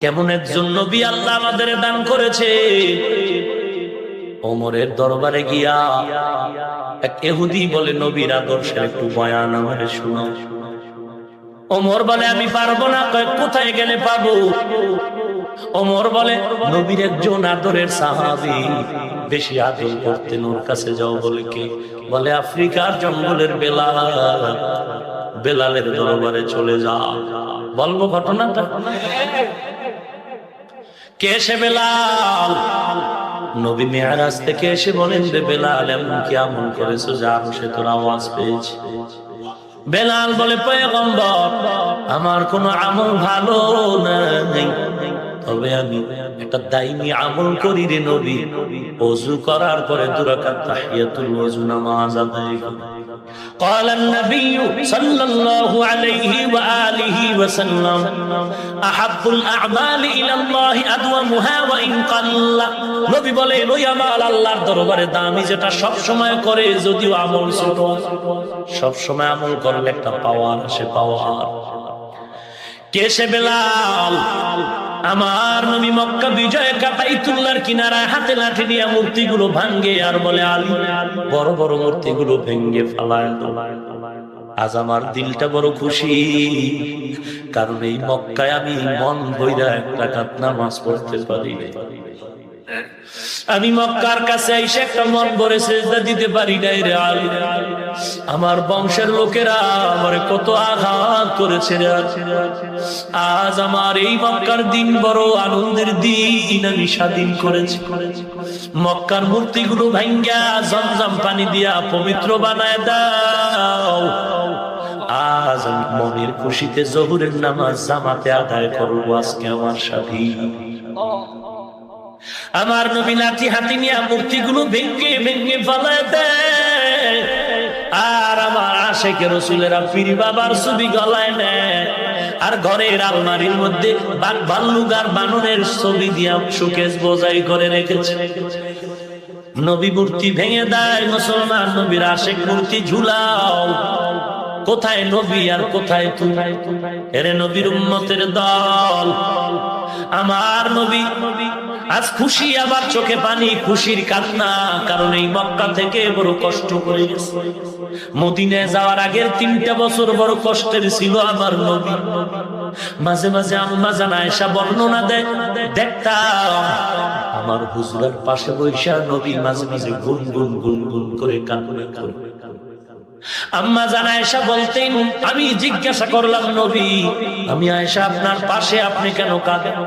কেমন একজন নবী আল্লাহ আমাদের দান করেছে। ওমরের দরবারে গিয়া এক ইহুদি বলে, নবীর আদর্শের একটু বয়ান আমারে শোনাও। ওমর বলে, আমি পারবো না। কোথায় গেলে পাবো? ওমর বলে, নবীর একজন আদরের সাহাবী বেশি আদর করতেন, ওর কাছে যাও। বলে কে? বলে আফ্রিকার জঙ্গলের বেলাল। বেলালের দরবারে চলে যাও। বলবো ঘটনাটা? কে সে বেলাল? নবী মেরাজ থেকে এসে বলেন, রে বেলাল, এমন কি আমল করেছো যা সে তোর আওয়াজ পেয়েছে? বেলাল বলে, পয়গম্বর, আমার কোনো আমল ভালো নাই, তবে আমি একটা দাইমি আমল করি রে নবী। ওযু করার পরে 2 রাকাত তাহিয়াতুল ওযু নামাজ আদায় করি। قال النبي صلى الله عليه وآله وسلم أحب الأعمال إلى الله أدومها وإن قل। নবী বলেন, ওই আমল আল্লাহর দরবারে দামি যেটা সব সময় করে, যদিও আমল ছোট। সব সময় আমল করলে একটা পাওয়ার আসে, পাওয়ার। কে সে বেলাল? আমার নবী মক্কা বিজয় বাইতুল্লাহর কিনারায় হাতে লাঠি নিয়ে মূর্তিগুলো ভাঙ্গে আর বলে, আলী, বড় বড় মূর্তিগুলো ভেঙ্গে ফেলায় দাও। আজ আমার দিলটা বড় খুশি, কারণ এই মক্কায় আমি মন ভইরা 1 রাকাত নামাজ পড়তে পারি। আমি মক্কার কাছে এসে একটা মন ভরে সিজদা দিতে পারি নাই রে আলী। আমার বংশের লোকেরা আমারে কত আঘাত করেছে রে। আজ আমার এই মক্কার দিন বড় আনন্দের দিন, আমি স্বাধীন করেছি। মক্কার মূর্তিগুলো ভাঙ্গা জমজম পানি দিয়া পবিত্র বানায় দাও। আজ আমি মনের খুশিতে জোহরের নামাজ জামাতে আদায় করবো আজকে আমার সাথে। আমার নবী লাঠি হাতে নিয়ে মূর্তিগুলো ভেঙ্গে ভেঙ্গে ফেলায় দেয়। আর আমার আশেকে রাসূলেরা পীর বাবার ছবি গলায় নেয়, আর ঘরের আলমারির মধ্যে বাঘ ভাল্লুক আর বানরের ছবি দিয়া শোকেস বোঝাই করে রেখেছে। নবী মূর্তি ভেঙে দেয়। মুসলমান, নবীর আশেক মূর্তি ঝুলাও। কোথায় নবী আর কোথায় তুমি? এরে নবীর উম্মতের দল, আমার নবী আজ খুশি, আবার চোখে পানি, খুশির কান্না। কারণ এই মক্কা থেকে বড় কষ্ট করে গেছে। মদিনায় যাওয়ার আগের 3টা বছর বড় কষ্টের ছিল আমার নবী। মাঝে মাঝে আম্মা জান আয়েশা বর্ণনা দেয়, দেখতাম আমার হুজুরের পাশে বৈশা নবী মাঝে মাঝে গুনগুন গুনগুন করে কান্না করে। আম্মা জান আয়েশা বলতেন, আমি জিজ্ঞাসা করলাম, নবী, আমি আয়েশা আপনার পাশে, আপনি কেন কাঁদেন?